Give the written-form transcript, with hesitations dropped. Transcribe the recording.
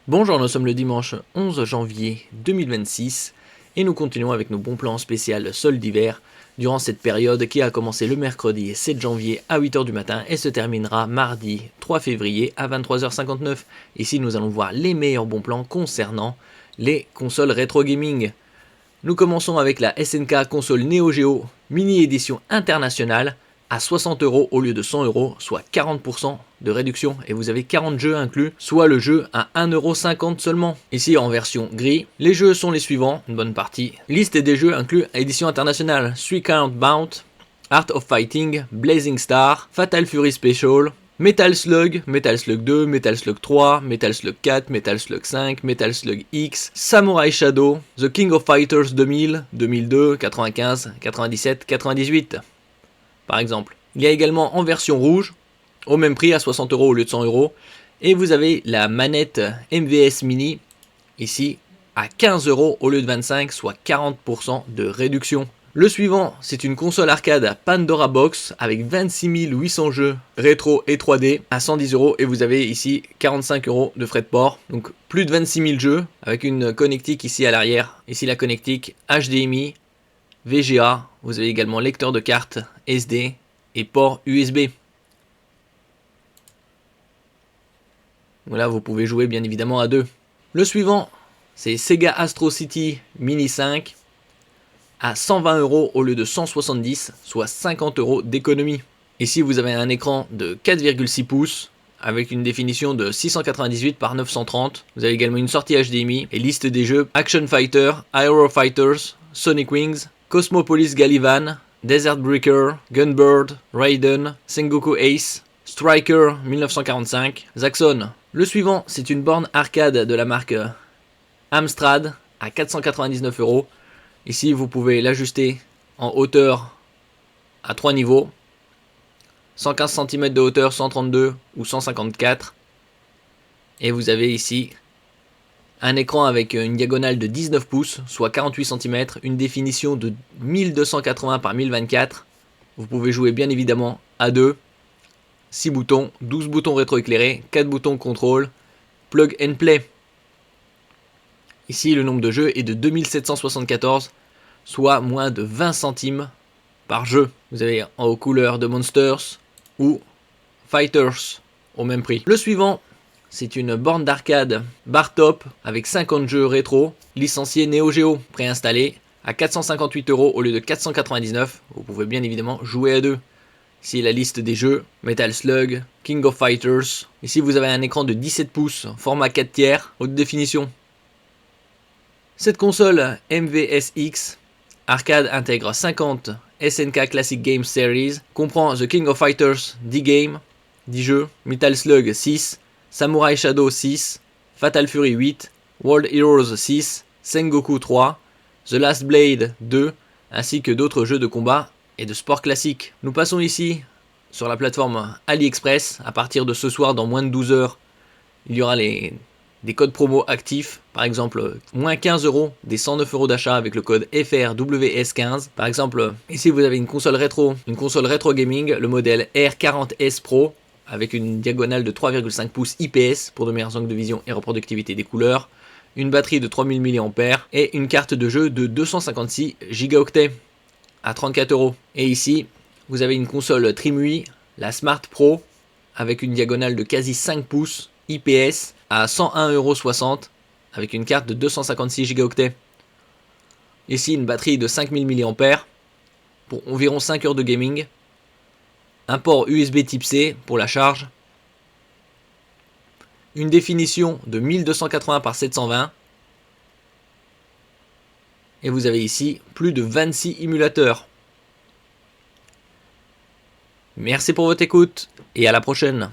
Bonjour, nous sommes le dimanche 11 janvier 2026 et nous continuons avec nos bons plans spécial soldes d'hiver durant cette période qui a commencé le mercredi 7 janvier à 8h du matin et se terminera mardi 3 février à 23h59. Ici nous allons voir les meilleurs bons plans concernant les consoles rétro gaming. Nous commençons avec la SNK console Neo Geo mini édition internationale à 60€ au lieu de 100€, soit 40% de réduction et vous avez 40 jeux inclus, soit le jeu à 1,50€ seulement. Ici en version gris, les jeux sont les suivants, une bonne partie. Liste des jeux inclus édition internationale: 3 Count Bound, Art of Fighting, Blazing Star, Fatal Fury Special, Metal Slug 2, Metal Slug 3, Metal Slug 4, Metal Slug 5, Metal Slug X, Samurai Shadow, The King of Fighters 2000, 2002, 95, 97, 98. Par exemple. Il y a également en version rouge, au même prix à 60€ au lieu de 100€. Et vous avez la manette MVS Mini, ici à 15€ au lieu de 25, soit 40% de réduction. Le suivant, c'est une console arcade Pandora Box avec 26 800 jeux rétro et 3D à 110€ et vous avez ici 45€ de frais de port. Donc plus de 26 000 jeux avec une connectique ici à l'arrière. Ici la connectique HDMI, VGA, vous avez également lecteur de carte SD et port USB. Voilà, vous pouvez jouer bien évidemment à deux. Le suivant, c'est Sega Astro City Mini 5 à 120€ au lieu de 170, soit 50€ d'économie. Ici, vous avez un écran de 4,6 pouces avec une définition de 698 par 930. Vous avez également une sortie HDMI et liste des jeux: Action Fighter, Aero Fighters, Sonic Wings, Cosmopolis Galivan, Desert Breaker, Gunbird, Raiden, Sengoku Ace, Striker 1945, Zaxxon. Le suivant, c'est une borne arcade de la marque Amstrad à 499€. Ici, vous pouvez l'ajuster en hauteur à 3 niveaux. 115 cm de hauteur, 132 ou 154. Et vous avez ici un écran avec une diagonale de 19 pouces, soit 48 cm, une définition de 1280 par 1024. Vous pouvez jouer bien évidemment à deux. 6 boutons, 12 boutons rétroéclairés, 4 boutons contrôle, plug and play. Ici, le nombre de jeux est de 2774, soit moins de 20 centimes par jeu. Vous avez en haut couleur de Monsters ou Fighters au même prix. Le suivant, c'est une borne d'arcade bar top avec 50 jeux rétro, licenciés Neo Geo, préinstallés à 458€ au lieu de 499. Vous pouvez bien évidemment jouer à deux. Ici la liste des jeux: Metal Slug, King of Fighters. Ici vous avez un écran de 17 pouces, format 4 tiers, haute définition. Cette console MVSX arcade intègre 50 SNK Classic Game Series, comprend The King of Fighters 10 games, 10 jeux, Metal Slug 6, Samurai Shadow 6, Fatal Fury 8, World Heroes 6, Sengoku 3, The Last Blade 2, ainsi que d'autres jeux de combat et de sport classique. Nous passons ici sur la plateforme AliExpress. À partir de ce soir, dans moins de 12 heures, il y aura des codes promo actifs. Par exemple, moins 15€ des 109€ d'achat avec le code FRWS15. Par exemple, ici vous avez une console rétro gaming, le modèle R40S Pro, avec une diagonale de 3,5 pouces IPS pour de meilleurs angles de vision et reproductivité des couleurs, une batterie de 3000 mAh et une carte de jeu de 256 Go à 34€. Et ici, vous avez une console Trimui, la Smart Pro, avec une diagonale de quasi 5 pouces IPS à 101,60€ avec une carte de 256 Go. Ici, une batterie de 5000 mAh pour environ 5 heures de gaming. Un port USB type C pour la charge. Une définition de 1280 par 720. Et vous avez ici plus de 26 émulateurs. Merci pour votre écoute et à la prochaine.